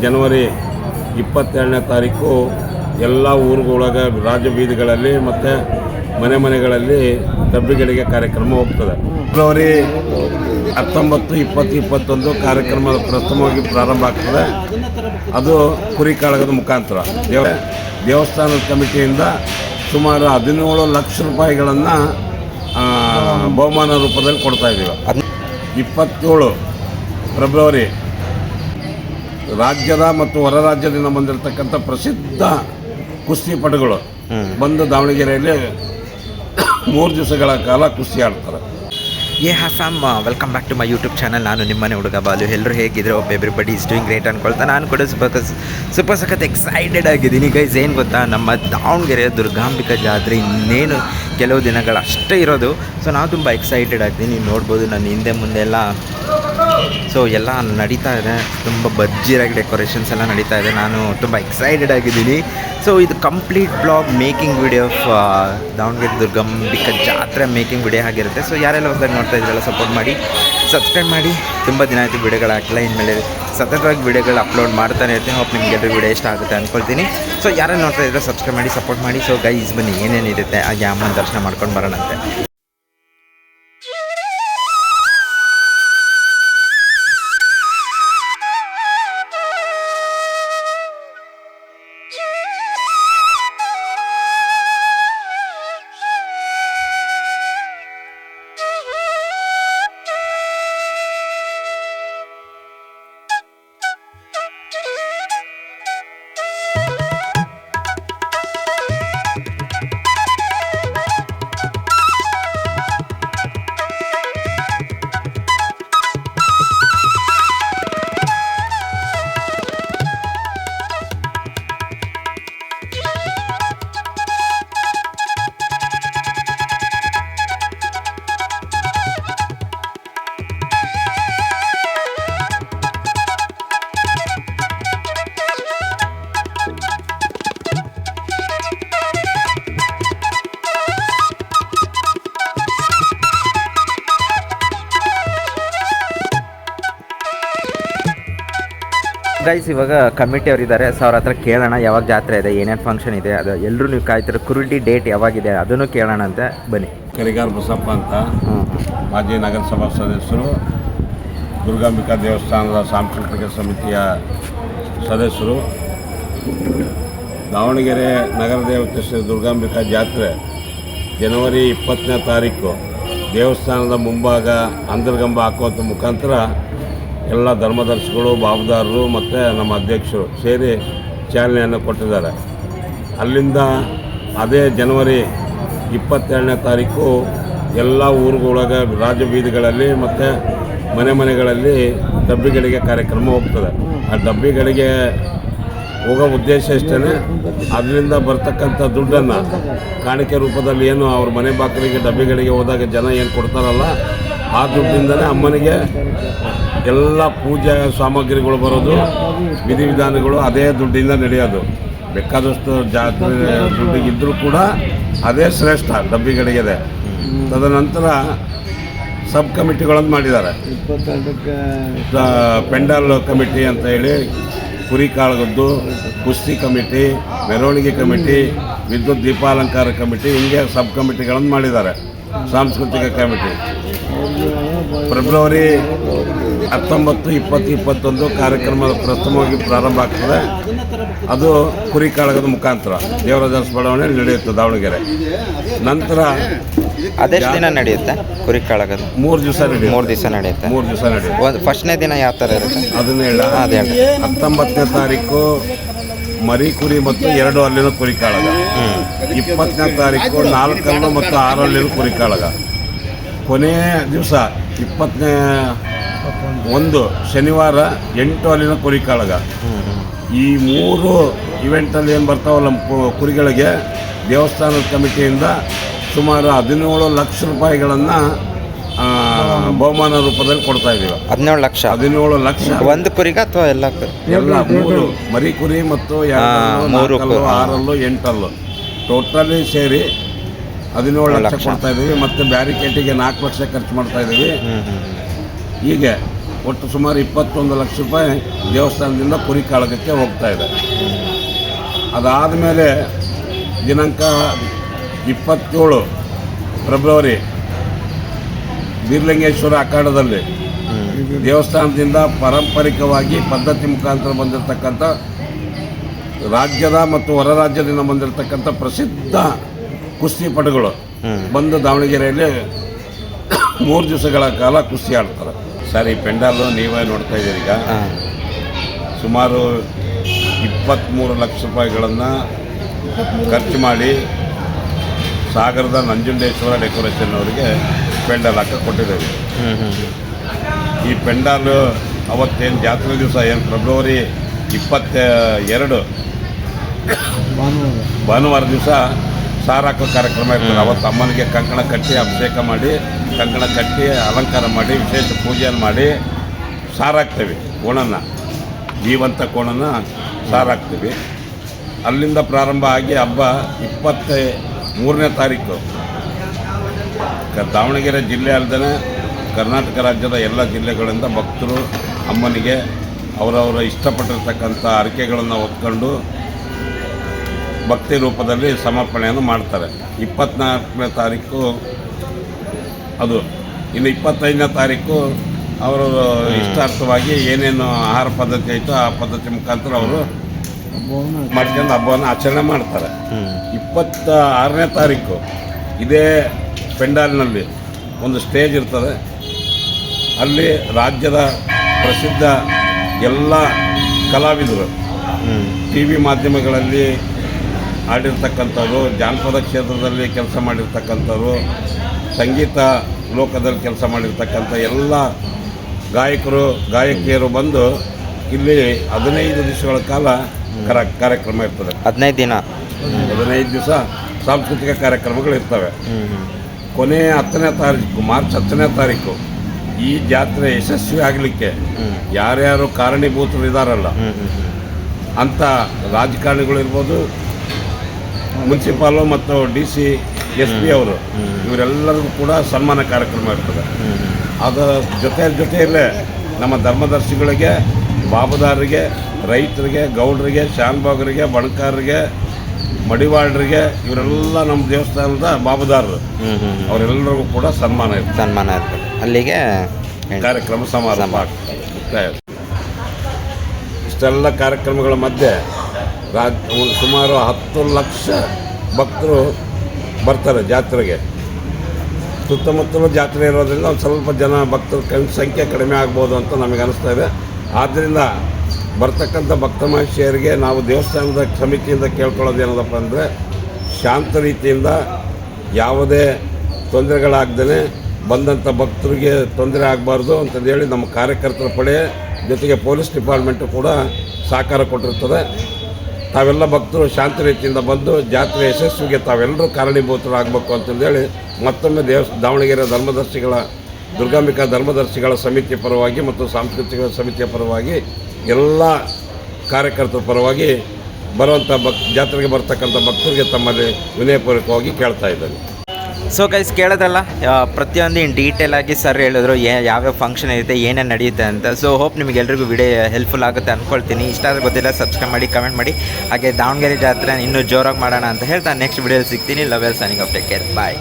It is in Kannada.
ಜನವರಿ 22ನೇ ತಾರೀಕು ಎಲ್ಲ ಊರುಗಳೊಳಗೆ ರಾಜಬೀದಿಗಳಲ್ಲಿ ಮತ್ತು ಮನೆಗಳಲ್ಲಿ ಡಬ್ಬಿಗಳಿಗೆ ಕಾರ್ಯಕ್ರಮ ಹೋಗ್ತದೆ. ಫೆಬ್ರವರಿ 19, 20, 21 ಕಾರ್ಯಕ್ರಮ ಪ್ರಥಮವಾಗಿ ಪ್ರಾರಂಭ ಆಗ್ತದೆ. ಅದು ಕುರಿ ಕಾಳಗದ ಮುಖಾಂತರ ದೇವಸ್ಥಾನದ ಕಮಿಟಿಯಿಂದ ಸುಮಾರು 17 ಲಕ್ಷ ರೂಪಾಯಿಗಳನ್ನು ಬಹುಮಾನ ರೂಪದಲ್ಲಿ ಕೊಡ್ತಾ ಇದ್ದೀವಿ. 27 ಫೆಬ್ರವರಿ ರಾಜ್ಯದ ಮತ್ತು ಹೊರ ರಾಜ್ಯದಿಂದ ಬಂದಿರತಕ್ಕಂಥ ಪ್ರಸಿದ್ಧ ಕುಸ್ತಿಪಟುಗಳು ಬಂದು ದಾವಣಗೆರೆಯಲ್ಲಿ 3 ದಿವಸಗಳ ಕಾಲ ಕುಸ್ತಿ ಆಡ್ತಾರೆ. Fam welcome back to my YouTube channel. ನಾನು ನಿಮ್ಮನೆ ಹುಡುಗ ಬಾಲು. ಎಲ್ಲರೂ ಹೇಗಿದ್ರು, ಎವ್ರಿಬಡಿ ಈಸ್ ಡೂಯಿಂಗ್ ಗ್ರೇಟ್ ಅಂದ್ಕೊಳ್ತಾ ನಾನು ಕೂಡ ಸೂಪರ್ ಸಖತ್ ಎಕ್ಸೈಟೆಡ್ ಆಗಿದ್ದೀನಿ ಗೈಸ್. ಏನು ಗೊತ್ತಾ, ನಮ್ಮ ದಾವಣಗೆರೆಯ ದುರ್ಗಾಂಬಿಕಾ ಜಾತ್ರೆ ಇನ್ನೇನು ಕೆಲವು ದಿನಗಳಷ್ಟೇ ಇರೋದು. ಸೊ ನಾವು ತುಂಬ ಎಕ್ಸೈಟೆಡ್ ಆಗಿದ್ದೀನಿ. ನೀವು ನೋಡ್ಬೋದು ನನ್ನ ಹಿಂದೆ ಮುಂದೆ ಎಲ್ಲ ಎಲ್ಲ ನಡೀತಾ ಇದೆ. ತುಂಬ ಭರ್ಜರಿಯಾಗಿ ಡೆಕೋರೇಷನ್ಸ್ ಎಲ್ಲ ನಡೀತಾ ಇದೆ. ನಾನು ತುಂಬ ಎಕ್ಸೈಟೆಡ್ ಆಗಿದ್ದೀನಿ. ಸೊ ಇದು complete blog making video of Davanagere Durgambika ಜಾತ್ರೆ ಮೇಕಿಂಗ್ ವಿಡಿಯೋ ಆಗಿರುತ್ತೆ. ಸೊ ಯಾರೆಲ್ಲ ಹೊಸದಾಗಿ ನೋಡ್ತಾ ಇದ್ದೀರಲ್ಲ ಸಪೋರ್ಟ್ ಮಾಡಿ, ಸಬ್ಸ್ಕ್ರೈಬ್ ಮಾಡಿ. ತುಂಬ ದಿನ ಆಯಿತು ವಿಡಿಯೋಗಳು ಹಾಕಿಲ್ಲ, ಇನ್ಮೇಲೆ ಸತತವಾಗಿ ವಿಡಿಯೋಗಳು ಅಪ್ಲೋಡ್ ಮಾಡ್ತಾನೆ ಇರ್ತೀನಿ. ಹೋಪ್ ನಿಮಗೆಲ್ಲರೂ ವಿಡಿಯೋ ಇಷ್ಟ ಆಗುತ್ತೆ ಅಂದ್ಕೊಳ್ತೀನಿ. ಸೊ ಯಾರೆಲ್ಲ ನೋಡ್ತಾ ಇದ್ದರೆ ಸಬ್ಸ್ಕ್ರೈಬ್ ಮಾಡಿ, ಸಪೋರ್ಟ್ ಮಾಡಿ. ಸೊ ಗೈಸ್ ಬನ್ನಿ, ಏನೇನಿರುತ್ತೆ ಆ ಅಮ್ಮನ ದರ್ಶನ ಮಾಡ್ಕೊಂಡು ಬರೋಣಂತೆ. ಗೈಸ್ ಇವಾಗ ಕಮಿಟಿಯವ್ರು ಇದ್ದಾರೆ. ಸೊ ಅವ್ರ ಹತ್ರ ಕೇಳೋಣ ಯಾವಾಗ ಜಾತ್ರೆ ಇದೆ, ಏನೇನು ಫಂಕ್ಷನ್ ಇದೆ, ಅದು ಎಲ್ಲರೂ ನೀವು ಕಾಯ್ತಿರೋ ಕುರುಡಿ ಡೇಟ್ ಯಾವಾಗಿದೆ ಅದನ್ನು ಕೇಳೋಣ ಅಂತ ಬನ್ನಿ. ಕರಿಗಾರ ಬಸಪ್ಪ ಅಂತ ಮಾಜಿ ನಗರಸಭಾ ಸದಸ್ಯರು, ದುರ್ಗಾಂಬಿಕಾ ದೇವಸ್ಥಾನದ ಸಾಂಸ್ಕೃತಿಕ ಸಮಿತಿಯ ಸದಸ್ಯರು. ದಾವಣಗೆರೆ ನಗರ ದೇವತೆ ಶ್ರೀ ದುರ್ಗಾಂಬಿಕಾ ಜಾತ್ರೆ ಜನವರಿ 20ನೇ ತಾರೀಕು ದೇವಸ್ಥಾನದ ಮುಂಭಾಗ ಅಂತರ್ಗಂಬ ಹಾಕುವಂಥ ಮುಖಾಂತರ ಎಲ್ಲ ಧರ್ಮದರ್ಶಿಗಳು, ಬಾಬುದಾರರು ಮತ್ತು ನಮ್ಮ ಅಧ್ಯಕ್ಷರು ಸೇರಿ ಚಾಲನೆಯನ್ನು ಕೊಟ್ಟಿದ್ದಾರೆ. ಅಲ್ಲಿಂದ ಅದೇ ಜನವರಿ 22ನೇ ತಾರೀಕು ಎಲ್ಲ ಊರುಗಳೊಳಗೆ ರಾಜಬೀದಿಗಳಲ್ಲಿ ಮತ್ತು ಮನೆಗಳಲ್ಲಿ ಡಬ್ಬಿಗಳಿಗೆ ಕಾರ್ಯಕ್ರಮ ಹೋಗ್ತದೆ. ಆ ಡಬ್ಬಿಗಳಿಗೆ ಹೋಗೋ ಉದ್ದೇಶ ಇಷ್ಟೇ, ಅದರಿಂದ ಬರ್ತಕ್ಕಂಥ ದುಡ್ಡನ್ನು ಕಾಣಿಕೆ ರೂಪದಲ್ಲಿ ಏನು ಅವ್ರ ಮನೆ ಬಾಗಿಲಿಗೆ ಡಬ್ಬಿಗಳಿಗೆ ಹೋದಾಗ ಜನ ಏನು ಕೊಡ್ತಾರಲ್ಲ, ಆ ದುಡ್ಡಿಂದಲೇ ಅಮ್ಮನಿಗೆ ಎಲ್ಲ ಪೂಜೆ ಸಾಮಗ್ರಿಗಳು ಬರೋದು, ವಿಧಿವಿಧಾನಗಳು ಅದೇ ದುಡ್ಡಿಂದ ನಡೆಯೋದು. ಬೇಕಾದಷ್ಟು ಜಾತ್ರೆ ದುಡ್ಡಿಗಿದ್ದರೂ ಕೂಡ ಅದೇ ಶ್ರೇಷ್ಠ ಡಬ್ಬಿಗಳಿಗಿದೆ. ತದನಂತರ ಸಬ್ ಕಮಿಟಿಗಳನ್ನು ಮಾಡಿದ್ದಾರೆ. ಪೆಂಡಾಲ್ ಕಮಿಟಿ ಅಂತ ಹೇಳಿ, ಕುರಿ ಕಾಳಗದ್ದು ಕುಸ್ತಿ ಕಮಿಟಿ, ಮೆರವಣಿಗೆ ಕಮಿಟಿ, ವಿದ್ಯುತ್ ದೀಪಾಲಂಕಾರ ಕಮಿಟಿ, ಹಿಂಗೆ ಸಬ್ ಕಮಿಟಿಗಳನ್ನು ಮಾಡಿದ್ದಾರೆ. ಸಾಂಸ್ಕೃತಿಕ ಕಮಿಟಿ ಫೆಬ್ರವರಿ 19, 20, 21 ಕಾರ್ಯಕ್ರಮ ಪ್ರಥಮವಾಗಿ ಪ್ರಾರಂಭ ಆಗ್ತದೆ. ಅದು ಕುರಿ ಕಾಳಗದ ಮುಖಾಂತರ ದೇವರಾಜ ಬಡಾವಣೆ ನಡೆಯುತ್ತೆ ದಾವಣಗೆರೆ. ನಂತರ ಅದೆಷ್ಟು ದಿನ ನಡೆಯುತ್ತೆ ಕುರಿ ಕಾಳಗದ? 3 ದಿವಸ ನಡೆಯುತ್ತೆ. 3 ದಿವಸ ನಡೆಯುತ್ತೆ. 3 ದಿವಸ ನಡೆಯುತ್ತೆ. ಫಸ್ಟ್ನೇ ದಿನ ಯಾವ ಥರ ಇರುತ್ತೆ ಅದನ್ನ ಹೇಳ. 19ನೇ ತಾರೀಕು ಮರಿ ಕುರಿ ಮತ್ತು 2 ಹಲ್ಲಿನ ಕುರಿ ಕಾಳಗ. 20ನೇ ತಾರೀಕು 4 ಹಲ್ಲು ಮತ್ತು 6 ಹಲ್ಲಿನ ಕುರಿ ಕಾಳಗ. ಕೊನೆಯ ದಿವಸ 21 ಶನಿವಾರ 8 ಹಲ್ಲಿನ ಕುರಿ ಕಾಳಗ. ಈ 3 ಇವೆಂಟಲ್ಲಿ ಏನು ಬರ್ತಾವಲ್ಲ ಕುರಿಗಳಿಗೆ ದೇವಸ್ಥಾನದ ಕಮಿಟಿಯಿಂದ ಸುಮಾರು 17 ಲಕ್ಷ ರೂಪಾಯಿಗಳನ್ನು ಬಹುಮಾನ ರೂಪದಲ್ಲಿ ಕೊಡ್ತಾ ಇದ್ದೀವಿ. 17 ಲಕ್ಷ. 17 ಲಕ್ಷ ಒಂದು ಕುರಿಗೆ ಅಥವಾ ಎಲ್ಲ 3 ಮರಿ ಕುರಿ ಮತ್ತು 2 ಹಲ್ಲು, 6 ಹಲ್ಲು, 8 ಹಲ್ಲು ಟೋಟಲಿ ಸೇರಿ 17 ಲಕ್ಷ ಕೊಡ್ತಾ ಇದ್ದೀವಿ. ಮತ್ತು ಬ್ಯಾರಿಕೇಟಿಗೆ 4 ಲಕ್ಷ ಖರ್ಚು ಮಾಡ್ತಾ ಇದ್ದೀವಿ. ಹೀಗೆ ಒಟ್ಟು ಸುಮಾರು 21 ಲಕ್ಷ ರೂಪಾಯಿ ದೇವಸ್ಥಾನದಿಂದ ಕುರಿ ಕಾಳಗಕ್ಕೆ ಹೋಗ್ತಾ ಇದೆ. ಅದಾದಮೇಲೆ ದಿನಾಂಕ 27 ಫೆಬ್ರವರಿ ಬೀರಲಿಂಗೇಶ್ವರ ಅಖಾಡದಲ್ಲಿ ದೇವಸ್ಥಾನದಿಂದ ಪಾರಂಪರಿಕವಾಗಿ ಪದ್ಧತಿ ಮುಖಾಂತರ ಬಂದಿರತಕ್ಕಂಥ ರಾಜ್ಯದ ಮತ್ತು ಹೊರ ರಾಜ್ಯದಿಂದ ಬಂದಿರತಕ್ಕಂಥ ಪ್ರಸಿದ್ಧ ಕುಸ್ತಿಪಟುಗಳು ಬಂದು ದಾವಣಗೆರೆಯಲ್ಲಿ 3 ದಿವಸಗಳ ಕಾಲ ಕುಸ್ತಿ ಆಡ್ತಾರೆ. ಸರ್, ಈ ಪೆಂಡಾಲು ನೀವೇ ನೋಡ್ತಾ ಇದ್ದೀರಿ. ಈಗ ಸುಮಾರು 23 ಲಕ್ಷ ರೂಪಾಯಿಗಳನ್ನು ಖರ್ಚು ಮಾಡಿ ಸಾಗರದ ನಂಜುಂಡೇಶ್ವರ ಡೆಕೋರೇಷನ್ ಅವರಿಗೆ ಪೆಂಡಾಲ್ ಹಾಕಿ ಕೊಟ್ಟಿದ್ದೇವೆ. ಈ ಪೆಂಡಾಲು ಅವತ್ತೇನು ಜಾತ್ರೆ ದಿವಸ ಏನು ಫೆಬ್ರವರಿ 22 ಭಾನುವಾರ ದಿವಸ ಸಾರು ಹಾಕೋ ಕಾರ್ಯಕ್ರಮ ಇರ್ತದೆ. ಅವತ್ತು ಅಮ್ಮನಿಗೆ ಕಂಕಣ ಕಟ್ಟಿ ಅಭಿಷೇಕ ಮಾಡಿ, ಕಂಕಣ ಕಟ್ಟಿ ಅಲಂಕಾರ ಮಾಡಿ, ವಿಶೇಷ ಪೂಜೆಯನ್ನು ಮಾಡಿ ಸಾರು ಹಾಕ್ತೇವೆ. ಕೋಣನ, ಜೀವಂತ ಕೋಣನ ಸಾರು ಹಾಕ್ತೀವಿ. ಅಲ್ಲಿಂದ ಪ್ರಾರಂಭ ಆಗಿ ಹಬ್ಬ 23ನೇ ತಾರೀಕು ದಾವಣಗೆರೆ ಜಿಲ್ಲೆ ಅಲ್ಲದೆ ಕರ್ನಾಟಕ ರಾಜ್ಯದ ಎಲ್ಲ ಜಿಲ್ಲೆಗಳಿಂದ ಭಕ್ತರು ಅಮ್ಮನಿಗೆ ಅವರವರ ಇಷ್ಟಪಟ್ಟಿರ್ತಕ್ಕಂಥ ಹರಕೆಗಳನ್ನು ಹೊತ್ಕೊಂಡು ಭಕ್ತಿ ರೂಪದಲ್ಲಿ ಸಮರ್ಪಣೆಯನ್ನು ಮಾಡ್ತಾರೆ. 24ನೇ ತಾರೀಕು ಅದು. ಇನ್ನು 25ನೇ ತಾರೀಕು ಅವರು ಇಷ್ಟಾರ್ಥವಾಗಿ ಏನೇನು ಆಹಾರ ಪದ್ಧತಿ ಆಯಿತು ಆ ಪದ್ಧತಿ ಮುಖಾಂತರ ಅವರು ಮಾಡ್ಕೊಂಡು ಹಬ್ಬವನ್ನು ಆಚರಣೆ ಮಾಡ್ತಾರೆ. 26ನೇ ತಾರೀಕು ಇದೇ ಪೆಂಡಾಲ್ನಲ್ಲಿ ಒಂದು ಸ್ಟೇಜ್ ಇರ್ತದೆ. ಅಲ್ಲಿ ರಾಜ್ಯದ ಪ್ರಸಿದ್ಧ ಎಲ್ಲ ಕಲಾವಿದರು ಟಿ ವಿ ಮಾಧ್ಯಮಗಳಲ್ಲಿ ಆಡಿರ್ತಕ್ಕಂಥವ್ರು, ಜಾನಪದ ಕ್ಷೇತ್ರದಲ್ಲಿ ಕೆಲಸ ಮಾಡಿರ್ತಕ್ಕಂಥವ್ರು, ಸಂಗೀತ ಲೋಕದಲ್ಲಿ ಕೆಲಸ ಮಾಡಿರ್ತಕ್ಕಂಥ ಎಲ್ಲ ಗಾಯಕರು ಗಾಯಕಿಯರು ಬಂದು ಇಲ್ಲಿ 15 ದಿವಸಗಳ ಕಾಲ ಕಾರ್ಯಕ್ರಮ ಇರ್ತದೆ. 15 ದಿವಸ ಸಾಂಸ್ಕೃತಿಕ ಕಾರ್ಯಕ್ರಮಗಳು ಇರ್ತವೆ. ಕೊನೆ 10ನೇ ತಾರೀಕು ಮಾರ್ಚ್ 10ನೇ ತಾರೀಕು ಈ ಜಾತ್ರೆ ಯಶಸ್ವಿ ಆಗಲಿಕ್ಕೆ ಯಾರ್ಯಾರು ಕಾರಣೀಭೂತರು ಇದ್ದಾರಲ್ಲ ಅಂಥ ರಾಜಕಾರಣಿಗಳಿರ್ಬೋದು, ಮುನ್ಸಿಪಾಲು ಮತ್ತು DC SP ಅವರು, ಇವರೆಲ್ಲರಿಗೂ ಕೂಡ ಸನ್ಮಾನ ಕಾರ್ಯಕ್ರಮ ಇರ್ತದೆ. ಅದರ ಜೊತೆಯಲ್ಲೇ ನಮ್ಮ ಧರ್ಮದರ್ಶಿಗಳಿಗೆ, ಬಾಬುದಾರರಿಗೆ, ರೈತರಿಗೆ, ಗೌಡರಿಗೆ, ಶಾನ್ಭಾಗರಿಗೆ, ಬಣಕಾರರಿಗೆ, ಮಡಿವಾಳರಿಗೆ, ಇವರೆಲ್ಲ ನಮ್ಮ ದೇವಸ್ಥಾನದ ಬಾಬುದಾರರು, ಅವರೆಲ್ಲರಿಗೂ ಕೂಡ ಸನ್ಮಾನ ಇರ್ತದೆ. ಅಲ್ಲಿಗೆ ಕಾರ್ಯಕ್ರಮ ಸಮಾರಂಭ ಆಗ್ತದೆ. ಇಷ್ಟೆಲ್ಲ ಕಾರ್ಯಕ್ರಮಗಳ ಮಧ್ಯೆ ಸುಮಾರು 10 ಲಕ್ಷ ಭಕ್ತರು ಬರ್ತಾರೆ ಜಾತ್ರೆಗೆ. ಸುತ್ತಮುತ್ತಲೂ ಜಾತ್ರೆ ಇರೋದ್ರಿಂದ ಒಂದು ಸ್ವಲ್ಪ ಜನ ಭಕ್ತರ ಸಂಖ್ಯೆ ಕಡಿಮೆ ಆಗ್ಬೋದು ಅಂತ ನಮಗೆ ಅನಿಸ್ತಾ ಇದೆ. ಆದ್ದರಿಂದ ಬರ್ತಕ್ಕಂಥ ಭಕ್ತ ಮಹಿಷಿಯರಿಗೆ ನಾವು ದೇವಸ್ಥಾನದ ಸಮಿತಿಯಿಂದ ಕೇಳ್ಕೊಳ್ಳೋದು ಏನದಪ್ಪ ಅಂದರೆ, ಶಾಂತ ರೀತಿಯಿಂದ ಯಾವುದೇ ತೊಂದರೆಗಳಾಗ್ದೇ ಬಂದಂಥ ಭಕ್ತರಿಗೆ ತೊಂದರೆ ಆಗಬಾರ್ದು ಅಂತಂದೇಳಿ ನಮ್ಮ ಕಾರ್ಯಕರ್ತರ ಪಡೆ ಜೊತೆಗೆ ಪೊಲೀಸ್ ಡಿಪಾರ್ಟ್ಮೆಂಟು ಕೂಡ ಸಹಕಾರ ಕೊಟ್ಟಿರ್ತದೆ. ತಾವೆಲ್ಲ ಭಕ್ತರು ಶಾಂತ ರೀತಿಯಿಂದ ಬಂದು ಜಾತ್ರೆ ಯಶಸ್ವಿಗೆ ತಾವೆಲ್ಲರೂ ಕಾರಣೀಭೂತರು ಆಗಬೇಕು ಅಂತಂದೇಳಿ ಮತ್ತೊಮ್ಮೆ ದಾವಣಗೆರೆ ದುರ್ಗಾಂಬಿಕಾ ಧರ್ಮದರ್ಶಿಗಳ ಸಮಿತಿ ಪರವಾಗಿ ಮತ್ತು ಸಾಂಸ್ಕೃತಿಕ ಸಮಿತಿಯ ಪರವಾಗಿ ಎಲ್ಲ ಕಾರ್ಯಕರ್ತರ ಪರವಾಗಿ ಬರುವಂಥ ಜಾತ್ರೆಗೆ ಬರ್ತಕ್ಕಂಥ ಭಕ್ತರಿಗೆ ತಮ್ಮಲ್ಲಿ ವಿನಯಪೂರ್ವಕವಾಗಿ ಕೇಳ್ತಾ ಇದ್ದಾರೆ. ಸೊ ಗೈಸ್, ಕೇಳೋದಲ್ಲ, ಪ್ರತಿಯೊಂದು ಇನ್ ಡೀಟೇಲ್ ಆಗಿ ಸರ್ ಹೇಳಿದ್ರು ಯಾವ್ಯಾವ ಫಂಕ್ಷನ್ ಇರುತ್ತೆ, ಏನೇನು ನಡೆಯುತ್ತೆ ಅಂತ. ಸೊ ಹೋಪ್ ನಿಮಗೆಲ್ರಿಗೂ ವಿಡಿಯೋ ಹೆಲ್ಪ್ಫುಲ್ ಆಗುತ್ತೆ ಅಂದ್ಕೊಳ್ತೀನಿ. ಇಷ್ಟ ಆದರೆ ಗೊತ್ತಿಲ್ಲ ಸಬ್ಸ್ಕ್ರೈಬ್ ಮಾಡಿ, ಕಮೆಂಟ್ ಮಾಡಿ. ಹಾಗೆ ದಾವಣಗೆರೆ ಜಾತ್ರೆ ಇನ್ನೂ ಜೋರಾಗಿ ಮಾಡೋಣ ಅಂತ ಹೇಳ್ತಾ ನೆಕ್ಸ್ಟ್ ವಿಡಿಯೋಲಿ ಸಿಗ್ತೀನಿ. Love you, signing off, take care, bye.